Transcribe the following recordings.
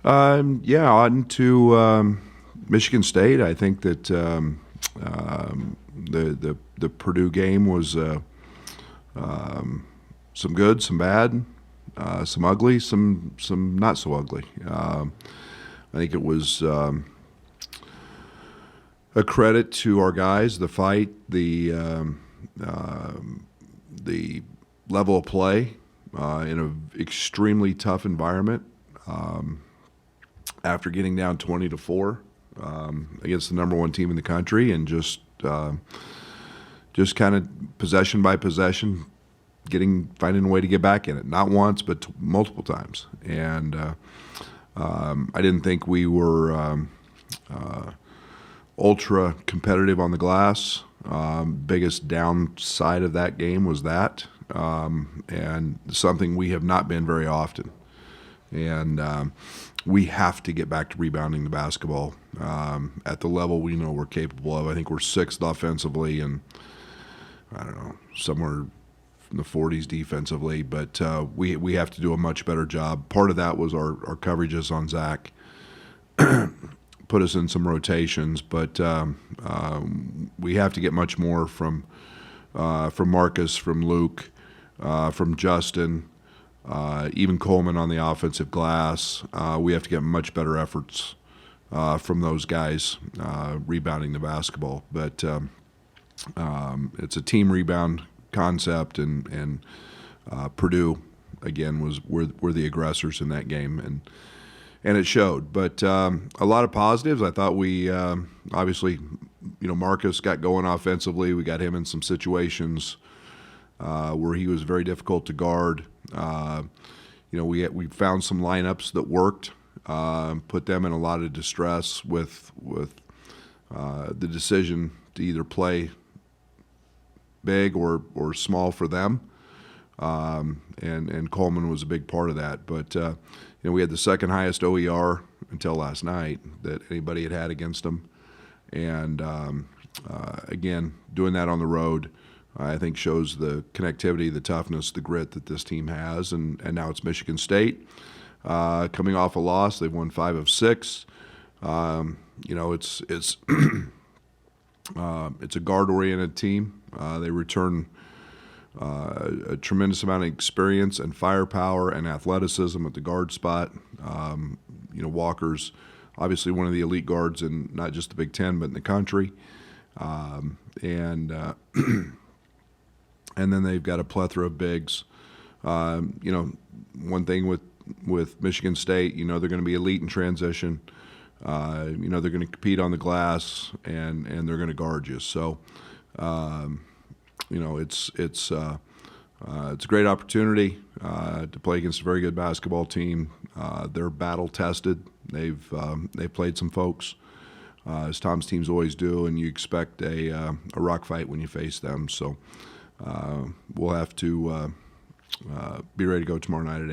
Yeah, on to Michigan State. I think that the Purdue game was some good, some bad, some ugly, some not so ugly. I think it was a credit to our guys, the fight, the level of play in an extremely tough environment. After getting down 20-4 against the number one team in the country, and just kind of possession by possession, finding a way to get back in it. Not once, but multiple times. And I didn't think we were ultra competitive on the glass. Biggest downside of that game was that, and something we have not been very often. And we have to get back to rebounding the basketball at the level we know we're capable of. I think we're sixth offensively, and I don't know, somewhere in the 40s defensively. But we have to do a much better job. Part of that was our coverages on Zach. Put us in some rotations, but we have to get much more from Marcus, from Luke, from Justin, even Coleman on the offensive glass. We have to get much better efforts from those guys rebounding the basketball. But it's a team rebound concept, and Purdue again were the aggressors in that game, and it showed. But a lot of positives. I thought we obviously, Marcus got going offensively. We got him in some situations where he was very difficult to guard. We found some lineups that worked, put them in a lot of distress with the decision to either play big or small for them. And Coleman was a big part of that. But we had the second highest OER until last night that anybody had against them. And again, doing that on the road, I think shows the connectivity, the toughness, the grit that this team has. And now it's Michigan State coming off a loss. They've won 5 of 6. It's it's a guard-oriented team. They return a tremendous amount of experience and firepower and athleticism at the guard spot. Walker's obviously one of the elite guards in not just the Big Ten but in the country. And then they've got a plethora of bigs. One thing with Michigan State, they're going to be elite in transition. They're going to compete on the glass, and they're going to guard you. So, it's a great opportunity to play against a very good basketball team. They're battle tested. They've played some folks, as Tom's teams always do, and you expect a rock fight when you face them. So. We'll have to be ready to go tomorrow night at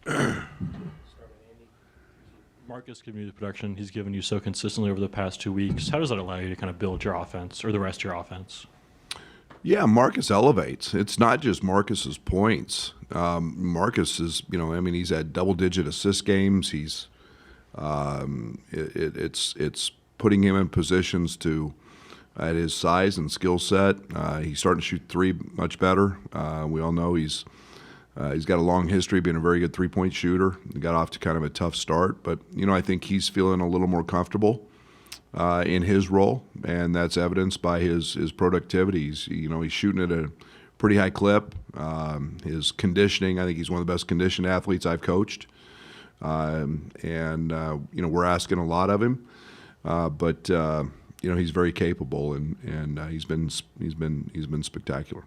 8. Marcus giving you the production he's given you so consistently over the past 2 weeks. How does that allow you to kind of build your offense or the rest of your offense? Yeah, Marcus elevates. It's not just Marcus's points. Marcus is, he's had double-digit assist games. He's, it's putting him in positions to. At his size and skill set, he's starting to shoot three much better. We all know he's got a long history of being a very good three-point shooter. He got off to kind of a tough start, but I think he's feeling a little more comfortable in his role, and that's evidenced by his productivity. He's shooting at a pretty high clip. His conditioning, I think he's one of the best conditioned athletes I've coached, and we're asking a lot of him, but. He's very capable, and he's been spectacular.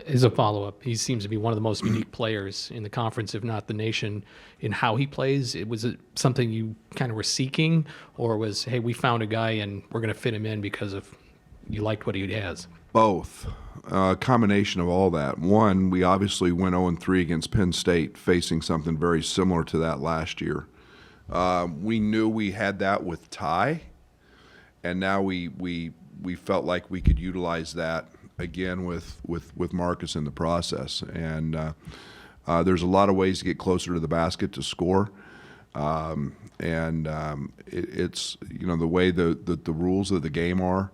As a follow-up, he seems to be one of the most unique players in the conference, if not the nation, in how he plays. Was it something you kind of were seeking, or was, hey, we found a guy and we're going to fit him in because of you liked what he has? Both. A combination of all that. One, we obviously went 0-3 against Penn State, facing something very similar to that last year. We knew we had that with Ty. And now we felt like we could utilize that again with Marcus in the process. And There's a lot of ways to get closer to the basket to score. It's the way the rules of the game are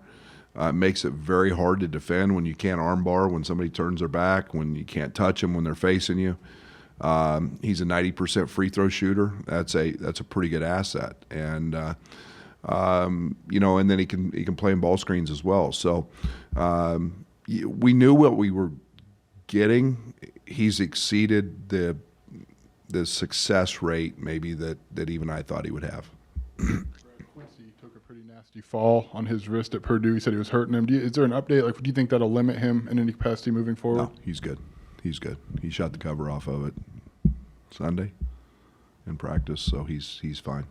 makes it very hard to defend when you can't armbar, when somebody turns their back, when you can't touch them when they're facing you. He's a 90% free throw shooter. That's a pretty good asset, and and then he can play in ball screens as well. So we knew what we were getting. He's exceeded the success rate maybe that even I thought he would have. Quincy took a pretty nasty fall on his wrist at Purdue. He said he was hurting him. Is there an update? Like, do you think that'll limit him in any capacity moving forward? No, he's good. He's good. He shot the cover off of it Sunday in practice, so he's fine.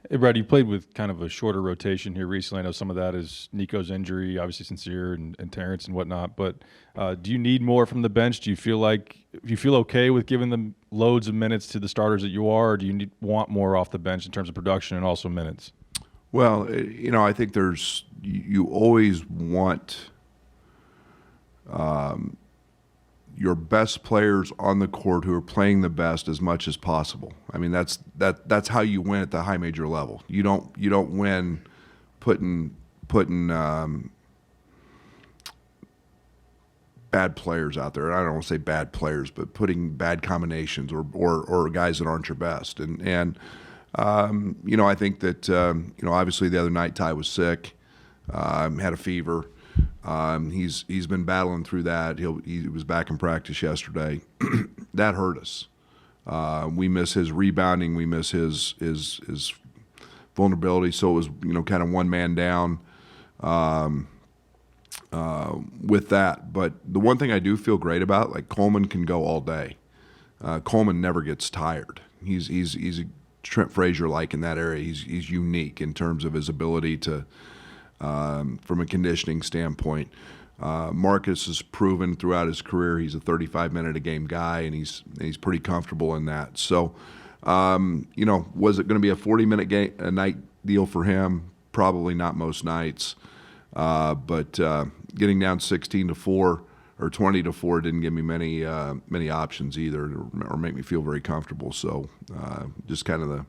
Hey, Brad, you played with kind of a shorter rotation here recently. I know some of that is Nico's injury, obviously Sincere and Terrence and whatnot. But do you need more from the bench? Do you feel okay with giving them loads of minutes to the starters that you are, or do you want more off the bench in terms of production and also minutes? Well, I think you always want your best players on the court who are playing the best as much as possible. I mean, that's how you win at the high major level. You don't win putting bad players out there. I don't want to say bad players, but putting bad combinations or guys that aren't your best. And I think that obviously the other night Ty was sick, had a fever. He's been battling through that. He was back in practice yesterday. That hurt us. We miss his rebounding. We miss his vulnerability. So it was kind of one man down with that. But the one thing I do feel great about, like Coleman can go all day. Coleman never gets tired. He's a Trent Frazier-like in that area. He's unique in terms of his ability to. From a conditioning standpoint, Marcus has proven throughout his career he's a 35-minute-a-game guy, and he's pretty comfortable in that. So, was it going to be a 40-minute a night deal for him? Probably not most nights, but getting down 16-4 or 20-4 didn't give me many options either, or make me feel very comfortable. So, just kind of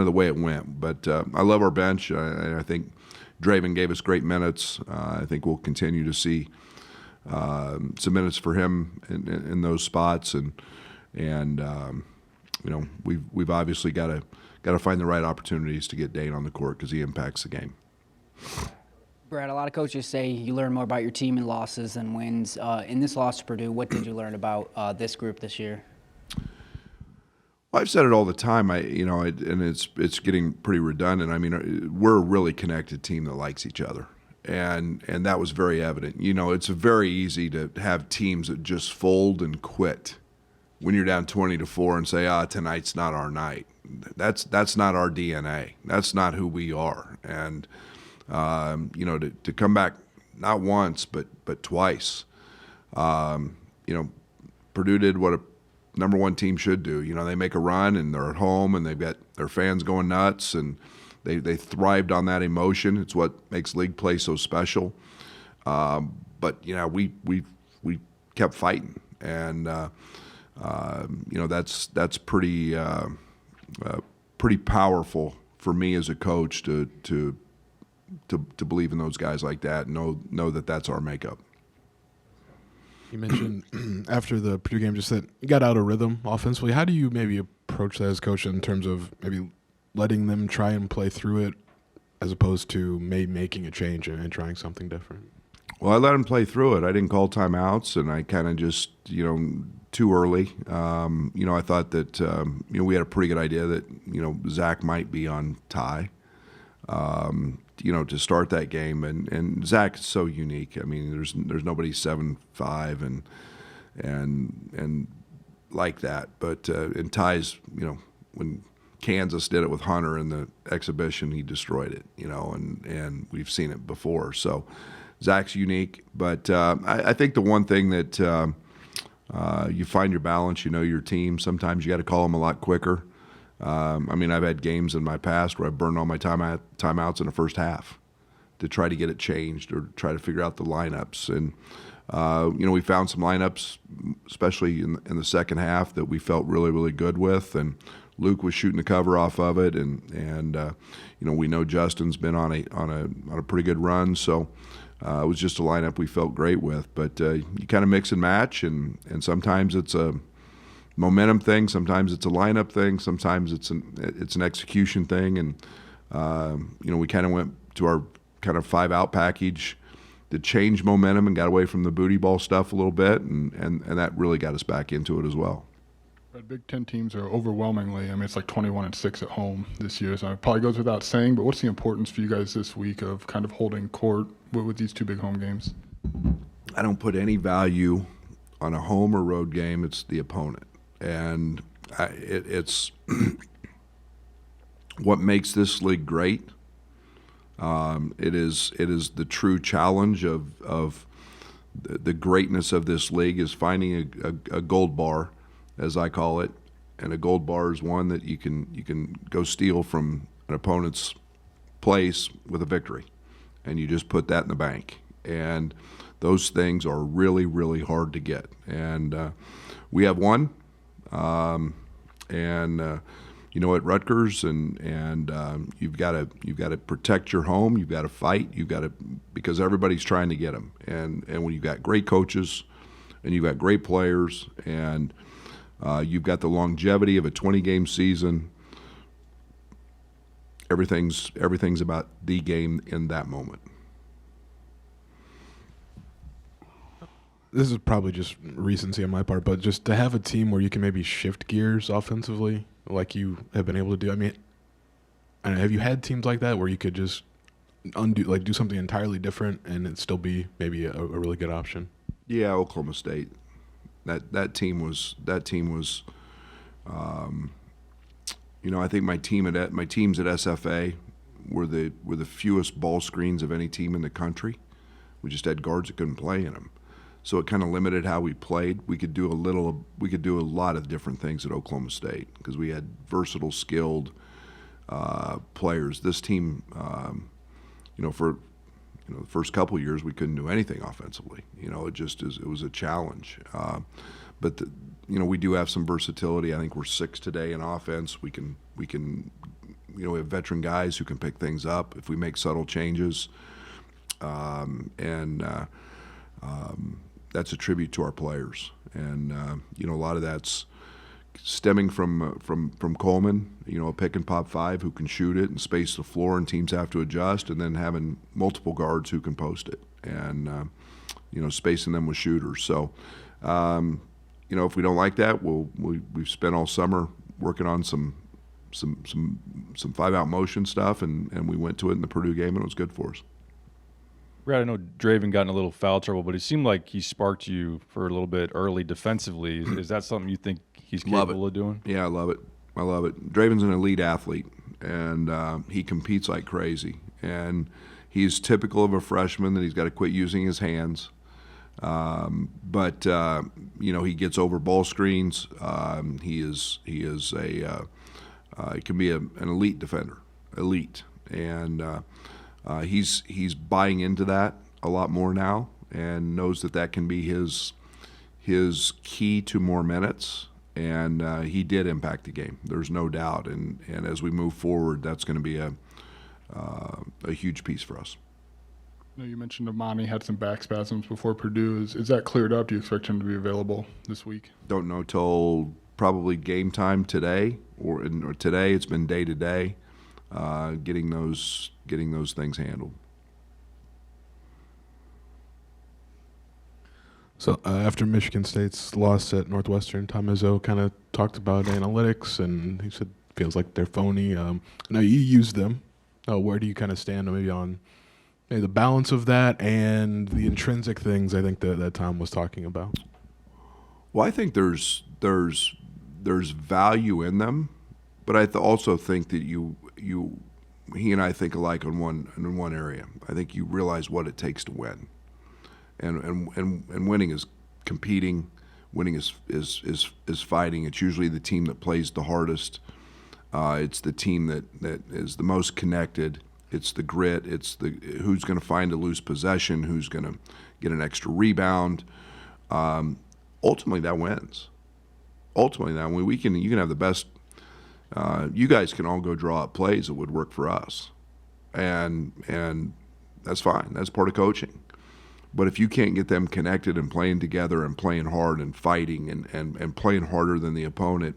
the way it went. But I love our bench. I think Draven gave us great minutes. I think we'll continue to see some minutes for him in those spots, and we've obviously got to find the right opportunities to get Dane on the court because he impacts the game. Brad, a lot of coaches say you learn more about your team in losses than wins. In this loss to Purdue, what did you learn about this group this year? Well, I've said it all the time. And it's getting pretty redundant. I mean, we're a really connected team that likes each other, and that was very evident. It's very easy to have teams that just fold and quit when you're down 20-4 and say, tonight's not our night. That's not our DNA. That's not who we are. And to come back not once but twice. Purdue did what a number one team should do. They make a run and they're at home and they've got their fans going nuts and they thrived on that emotion. It's what makes league play so special. But we kept fighting, and that's pretty powerful for me as a coach to believe in those guys like that and know that that's our makeup. You mentioned after the Purdue game just that you got out of rhythm offensively. How do you maybe approach that as a coach in terms of maybe letting them try and play through it as opposed to maybe making a change and trying something different? Well, I let them play through it. I didn't call timeouts, and I kind of just, too early. I thought that, we had a pretty good idea that, Zach might be on Ty. To start that game, and Zach is so unique. I mean, there's nobody 7'5" and like that. But in Ty's, when Kansas did it with Hunter in the exhibition, he destroyed it. And we've seen it before. So Zach's unique, but I think the one thing that you find your balance. Your team. Sometimes you got to call them a lot quicker. I've had games in my past where I've burned all my timeouts in the first half to try to get it changed or try to figure out the lineups. And We found some lineups, especially in the second half, that we felt really, really good with, and Luke was shooting the cover off of it, and we know Justin's been on a pretty good run, so it was just a lineup we felt great with. But you kind of mix and match, and sometimes it's a momentum thing, sometimes it's a lineup thing, sometimes it's an execution thing, and we kind of went to our kind of 5-out package to change momentum and got away from the booty ball stuff a little bit, and that really got us back into it as well. Big Ten teams are overwhelmingly, it's like 21-6 at home this year, so it probably goes without saying, but what's the importance for you guys this week of kind of holding court with these two big home games? I don't put any value on a home or road game. It's the opponent. And it's what makes this league great. It is the true challenge of the greatness of this league is finding a gold bar, as I call it, and a gold bar is one that you can go steal from an opponent's place with a victory, and you just put that in the bank. And those things are really, really hard to get, and we have one. At Rutgers, and you've got to protect your home. You've got to fight. Because everybody's trying to get them. And when you've got great coaches, and you've got great players, and you've got the longevity of a 20-game season, everything's about the game in that moment. This is probably just recency on my part, but just to have a team where you can maybe shift gears offensively like you have been able to do. I don't know, have you had teams like that where you could just do something entirely different and it still be maybe a really good option? Yeah, Oklahoma State. That team was. I think my teams at SFA were the fewest ball screens of any team in the country. We just had guards that couldn't play in them. So it kind of limited how we played. We could do a lot of different things at Oklahoma State because we had versatile, skilled players. This team, for the first couple of years, we couldn't do anything offensively. It was a challenge. But we do have some versatility. I think we're 6 today in offense. We can we have veteran guys who can pick things up if we make subtle changes. That's a tribute to our players, and a lot of that's stemming from Coleman, a pick and pop 5 who can shoot it and space the floor, and teams have to adjust, and then having multiple guards who can post it, and spacing them with shooters. So, if we don't like that, we've spent all summer working on some 5-out motion stuff, and we went to it in the Purdue game, and it was good for us. Brad, I know Draven got in a little foul trouble, but it seemed like he sparked you for a little bit early defensively. Is that something you think he's capable of doing? Yeah, I love it. Draven's an elite athlete, and he competes like crazy. And he's typical of a freshman that he's got to quit using his hands. But he gets over ball screens. He can be an elite defender, and he's buying into that a lot more now, and knows that can be his key to more minutes. And he did impact the game. There's no doubt. And as we move forward, that's going to be a huge piece for us. You mentioned Amani had some back spasms before Purdue. Is that cleared up? Do you expect him to be available this week? Don't know till probably game time today, or today. It's been day to day, getting those things handled. So after Michigan State's loss at Northwestern, Tom Izzo kind of talked about analytics, and he said feels like they're phony. Now you use them. Where do you kind of stand maybe on the balance of that and the intrinsic things I think that Tom was talking about? Well, I think there's value in them, but I also think that he and I think alike in one area. I think you realize what it takes to win, and winning is competing. Winning is fighting. It's usually the team that plays the hardest. It's the team that is the most connected. It's the grit. It's the who's going to find a loose possession, who's going to get an extra rebound. Ultimately, that wins. Ultimately, that you can have the best. You guys can all go draw up plays that would work for us, and that's fine. That's part of coaching. But if you can't get them connected and playing together and playing hard and fighting and playing harder than the opponent,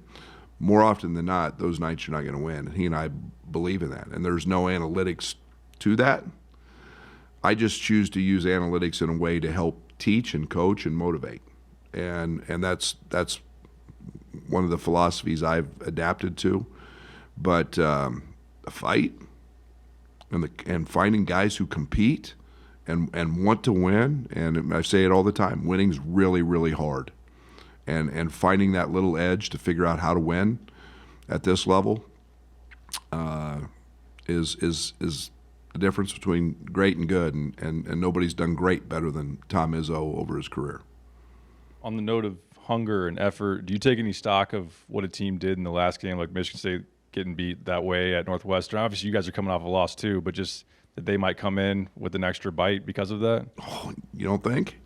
more often than not, those nights you're not going to win. And he and I believe in that. And there's no analytics to that. I just choose to use analytics in a way to help teach and coach and motivate. And that's one of the philosophies I've adapted to. But a fight and finding guys who compete and want to win, and I say it all the time, winning's really, really hard. And finding that little edge to figure out how to win at this level is the difference between great and good, and nobody's done great better than Tom Izzo over his career. On the note of hunger and effort, do you take any stock of what a team did in the last game, like Michigan State getting beat that way at Northwestern? Obviously, you guys are coming off a loss too, but just that they might come in with an extra bite because of that? Oh, you don't think?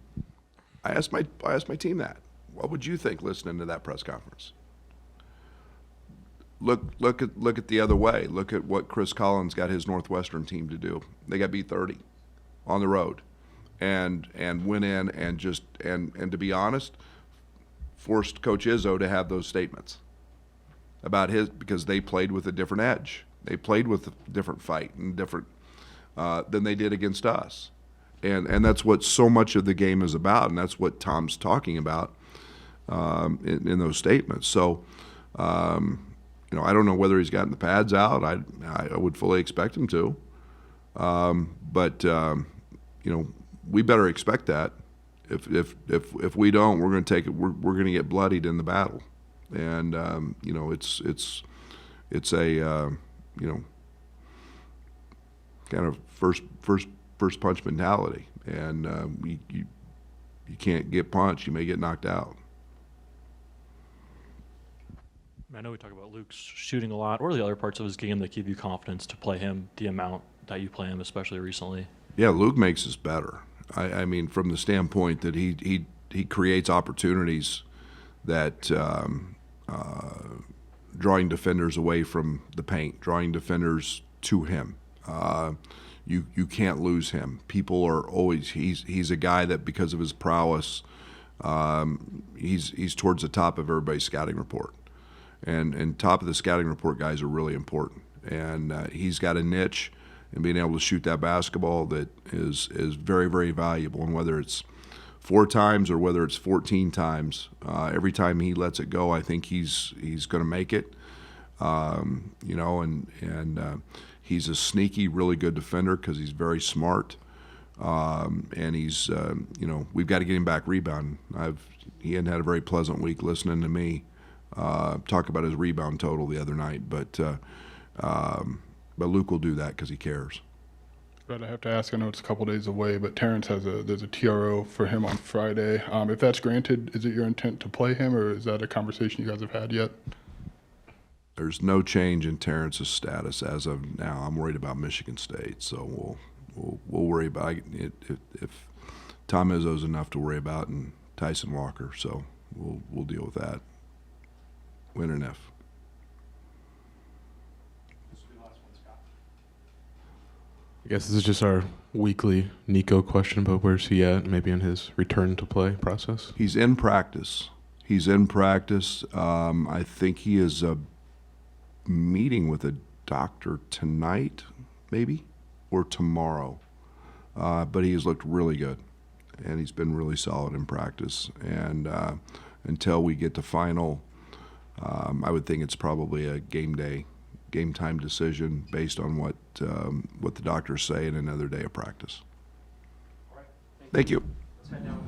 I asked my team that. What would you think listening to that press conference? Look at the other way. Look at what Chris Collins got his Northwestern team to do. They got beat 30 on the road, and went in and just and to be honest, forced Coach Izzo to have those statements about because they played with a different edge. They played with a different fight and different than they did against us, and that's what so much of the game is about, and that's what Tom's talking about in those statements. So. I don't know whether he's gotten the pads out. I would fully expect him to, but we better expect that. If we don't, we're going to take it. We're going to get bloodied in the battle, and it's a kind of first punch mentality, and you can't get punched. You may get knocked out. I know we talk about Luke's shooting a lot. What are the other parts of his game that give you confidence to play him the amount that you play him, especially recently? Yeah, Luke makes us better. I mean, from the standpoint that he creates opportunities that drawing defenders away from the paint, drawing defenders to him. You can't lose him. People are always he's a guy that because of his prowess, he's towards the top of everybody's scouting report. And top of the scouting report guys are really important. And he's got a niche in being able to shoot that basketball that is very, very valuable. And whether it's 4 times or whether it's 14 times, every time he lets it go, I think he's going to make it. He's a sneaky, really good defender because he's very smart. And he's, we've got to get him back rebounding. He hadn't had a very pleasant week listening to me talk about his rebound total the other night, but Luke will do that because he cares. But I have to ask, I know it's a couple days away, but Terrence there's a TRO for him on Friday. If that's granted, is it your intent to play him, or is that a conversation you guys have had yet? There's no change in Terrence's status as of now. I'm worried about Michigan State, so we'll worry about it if Tom Izzo's enough to worry about, and Tyson Walker, so we'll deal with that. When and if. I guess this is just our weekly Nico question, but where's he at maybe in his return to play process? He's in practice. I think he is meeting with a doctor tonight, maybe, or tomorrow. But he has looked really good, and he's been really solid in practice. And until we get to final, I would think it's probably a game time decision based on what the doctors say in another day of practice. Thank you. Let's head down.